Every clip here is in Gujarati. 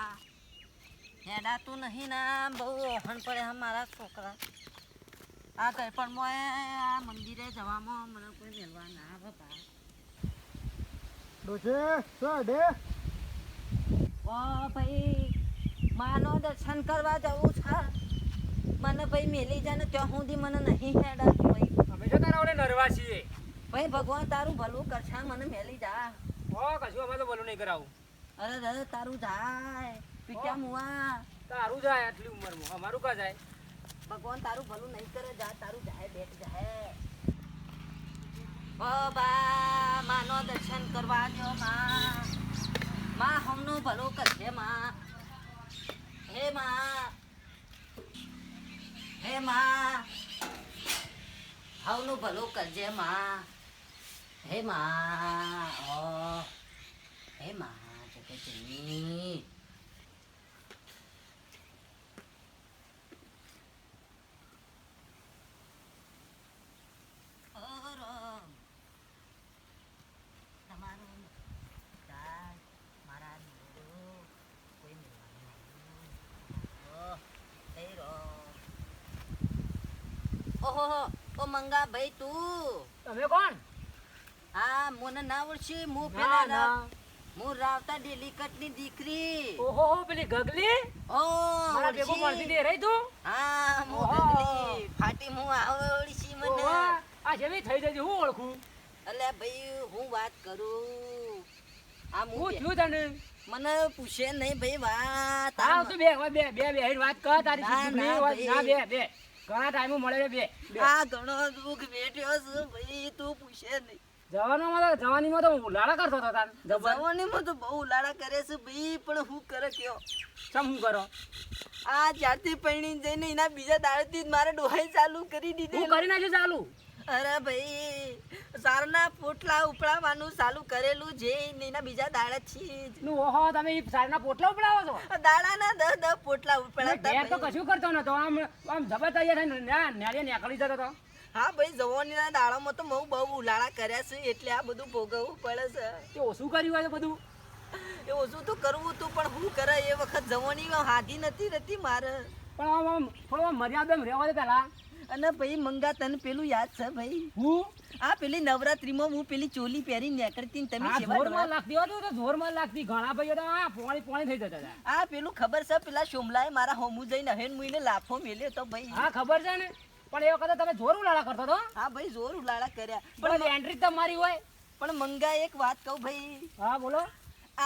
બા હેડાતું નહીં ના બહુ ઓહણ પડે મારા છોકરા આ કઈ પણ મોય આ મંદિરે જવામાં મને કોઈ મેળવા ના આવે બા ડોસે સાડે ઓ ભાઈ માનો દર્શન કરવા જવું છે મને ભાઈ મેલી જાય ને ત્યાં સુધી મને નહીં હેડાતું ભાઈ અમે તો તારા ઓલે નરવા છીએ. ભાઈ ભગવાન તારું ભલું કરશે મને મેલી જા કશું અમે તો બોલું નહીં કરાવું. અરે અરે તારું જાય પીટ્યા મુઆ તારું જાય આટલી ઉંમરમાં અમારું કા જાય. ભગવાન તારું ભલું નહીં કરે જા તારું જાય બેઠ જાય ઓ બા માનો દર્શન કરવા દો માં હમનું ભલું કરશે માં હે માં હવનું ભલું કરજે માં હે માં ઓ હે માં જગતની ઓહો ઓ મંગા ભાઈ તું તમે કોણ? હા મને ના ઓળખી હું ના, પેલા ના. હું રાવતા ડેલીકટ ની દીકરી ઓહો પેલી ગગલી ઓ મારા ભેગું મળતી દે રહી તું. હા હું ઓહો. ગગલી ફાટી હું આવે ઓળખી મને ઓહો, આ જેવી થઈ જતી હું ઓળખું. અલ્યા ભાઈ હું વાત કરું આ હું હું થયું તને? મને પૂછે નહીં ભાઈ વાત હા તું બે બે બે બે હેડ વાત કર તારી ના, સીધી ના, વાત. ના ભાઈ. બે ઘણા ટાઈમ મળે છે બે આ ઘણો દુઃખ બેઠ્યો છે ભાઈ તું પૂછે નહીં જવાનીમાં તો લાડા કરતો હતો તાર જબર. જવાનીમાં તો બહુ લાડા કરે છે ભાઈ પણ હું કરે કયો ચમ હું કરો? આ જ્યારથી પૈણી જઈને એના બીજા દાડેથી જ મારે ડોહાઈ ચાલુ કરી હું દીધી કરી નાખ્યું ચાલુ. અરે ભાઈ સારના પોટલા ઉપડાવવાનું ચાલુ કરેલું જે એના બીજા દાડાથી જ નું ઓહો તમે ઈ સારના પોટલા ઉપડાવો છો? દાડાના 10 પોટલા ઘેર તો ઉપડાવતા કશું કરતો નતો આમ આમ જબર તૈયાર થઈને ન્યારી નીકળી જતો હતો. હા ભાઈ જવાનીના દાડામાં તો બહુ ઉલાળા કર્યા છે એટલે આ બધું ભોગવવું પડે છે તે ઓછું કર્યું હોય તો બધું. એ ઓછું તો કરવું હતું પણ હું કરે એ વખત જવાનીમાં હાથી નથી રહેતી મારે પણ આમ થોડો આમ મર્યાદામાં રહેવા દે પેલા. અને ભાઈ મંગા તને પેલું યાદ છે ભાઈ હું આ પેલી નવરાત્રીમાં હું પેલી ચોલી પહેરી નીકળતી ને તમે આ સેવા જોરમાં ડોળા- લાગતી હતું તો જોરમાં લાગતી. ઘણા ભાઈઓ તો આ પોણી થઈ જતા હતા. આ પેલું ખબર છે પેલા સોમલાએ મારા હોમું જઈને હવેન મુઈને લાફો મેલ્યો તો ભાઈ હા ખબર છે ને પણ એ વખતે તમે જોર ઉલાળા કરતો હતો. હા ભાઈ જોર ઉલાળા કર્યા પણ એન્ટ્રી તમારી હોય. પણ મંગા એક વાત કહું ભાઈ હા બોલો.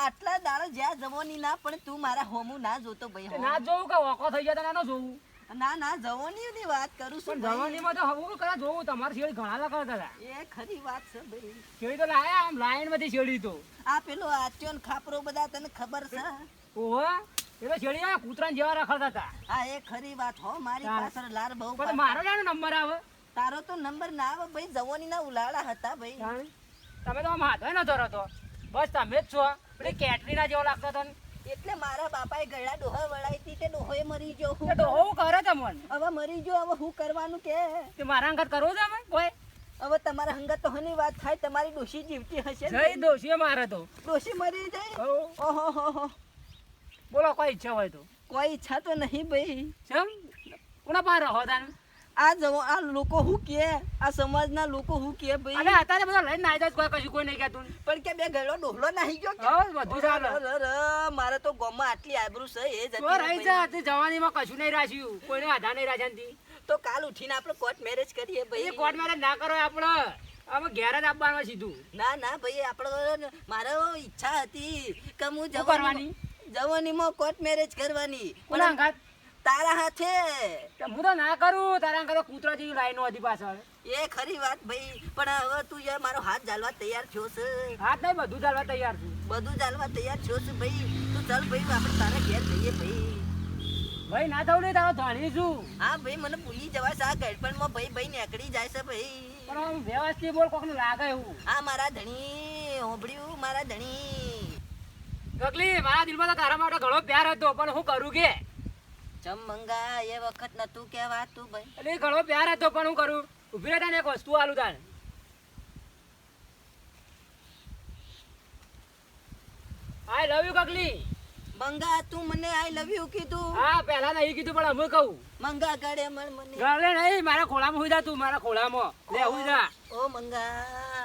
આટલા દાડા જ્યાં જવાની ના પણ તું મારા હોમું ના જોતો ભાઈ તે ના જોવું કે ઓકો થઈ જતા ના જોવું. ના જવાની વાત કરું છું પણ ભાઈ. જવાનીમાં તો હું કદાચ જોવું તમારી શેરડી ઘણા લા કરતા હતા. એ ખરી વાત છે ભાઈ શેરડી તો લાયા આમ લાઈન માંથી શેરડી તો. આ પેલો આચ્યો ને ખાપરો બધા તને ખબર છે ઓહો એ તો શેરડી આ કૂતરાને જેવા રખડતા હતા. હા એ ખરી વાત હો મારી તારે. પાછળ લાર બહુ પણ પાડતા. મારો જાણે નંબર આવે. તારો તો નંબર ના આવે ભાઈ જવાની ના ઉલાળા હતા ભાઈ જાણે. તમે તો આમ હાથે નતો રહેતો. બસ તમે જ છો. પેલી કેટરીના જેવો લાગતો હતો ને. એટલે મારા બાપાએ ગળા ડોહા વળાઈ હતી તે ડોહોએ મરી ગયો તે તો હું કરે તમને. હવે મરી ગયો હવે હું કરવાનું કે તે મારા અંગત કરવું છે અમે કોઈ. હવે તમારા હંગત તો હની વાત થાય તમારી ડોશી જીવતી હશે ને? જઈ દોશીએ મારે તો. ડોશી મરી જાય હઉ. ઓહો હો હો બોલો કોઈ ઈચ્છા હોય તો. કોઈ ઈચ્છા તો નહીં ભાઈ કેમ કોના પાસે રહો તાને? આ લોકો હું કે આ સમાજના લોકો હું કે અને ભાઈ અત્યારે બધા લઈને નાઈ જાય કોઈ કશું કોઈ નહીં કહેતું. પણ કે બે ગળો ડોહલો નાહી ગયો કે? હઉ, બધું ચાલે. અરે, મારે તો ગામમાં આટલી આબરૂ છે એ જ તો હતી રહી ને જા ભાઈ. તે જવાનીમાં કશું નહીં રાખ્યું. કોઈને આધા નહીં રાખ્યા નથી. તો કાલ ઉઠીને આપણે કોર્ટ મેરેજ કરીએ એ ભાઈ કોર્ટ મેરેજ ના કરો આપણે. અમે ઘેર જ આપવાનું સીધું. ના ભાઈ આપણે મારો ઈચ્છા હતી કે હું શું કરવાની? જવાનીમાં કોર્ટ મેરેજ કરવાની કોના પણ અંગાત? તારા હાથે તે હું તો ના કરું. તારા અંગાત તો કૂતરા જેવી લાઈનો હતી પાછળ. એ ખરી વાત ભાઈ પણ હવે તું યાર મારો હાથ જાલવા તૈયાર થયો છે હાથ નહીં બધું ચાલવા તૈયાર છું. બધું જાલવા તૈયાર થયો છે ભાઈ તું ચાલ ભાઈ આપણે તારા ઘેર જઈએ ભાઈ ભાઈ ના થવું નહીં તારો ધણી છું. હા ભાઈ મને ભૂલી જવાય છે આ ગડપણમાં ભાઈ નીકળી જાય છે ભાઈ પણ આમ વ્યવસ્થિત બોલ કોકને લાગે એવું. આ મારા ધણી હોભળ્યું મારા ધણી ગગલી મારા દિલમાં તો તારા માટે ઘણો પ્યાર હતો પણ હું કરું કે ચમ મંગા એ વખત નતું કહેવાતું ભાઈ એટલે ઘણો પ્યાર હતો પણ હું કરું. ઉભી રહેતા ને એક વસ્તુ આલું તાને. આઈ લવ યુ ગગલી. મંગા તું મને આઈ લવ યુ કીધું. હા પહેલા નહીં કીધું પણ અમે કહું મંગા ગળે મળ મને. ગળે નહીં મારા ખોળામાં હુઈ જા તું મારા ખોળામાં લે હુઈ જા ઓ મંગા.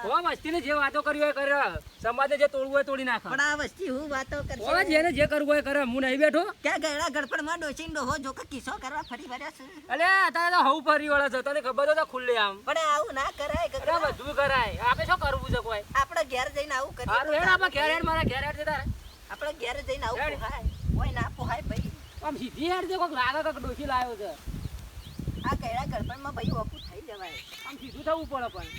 ઓ મસ્તીને જે વાતો કરી હોય કરે સમાજને જે તોડવું હોય તોડી નાખે પણ આ વસ્તી હું વાતો ઓ કરશે. જેને જે કરવું હોય કરે હું નહીં બેઠો ક્યાં ગયડા ગડપણમાં ડોસીને ડોહો જો કે કિસ્સો કરવા ફરી વર્યા છે. અલે અત્યારે તો હવ ફરી વળે છે તને ખબર તો ખુલ્લે આમ પણ આવું ના કરાય અરે ગગડા. બધું કરાય આપણે શું કરવું છે કોઈ આપણે ઘેર જઈને આવું કરીએ. સારું હેડ આપણે ઘેર હેડ મારા ઘેર હેડ જતા રહે. આપણે ઘેર જઈને આવું હેડ. પોહાય. ઓય ના પોહાય ભાઈ. આમ સીધી હેડ દે કોક લાગે કોક ડોશી લાવ્યો છે આ ગયડા ગડપણમાં ભાઈ ઓપું થઈ જવાય. આમ સીધું થવું પડે પણ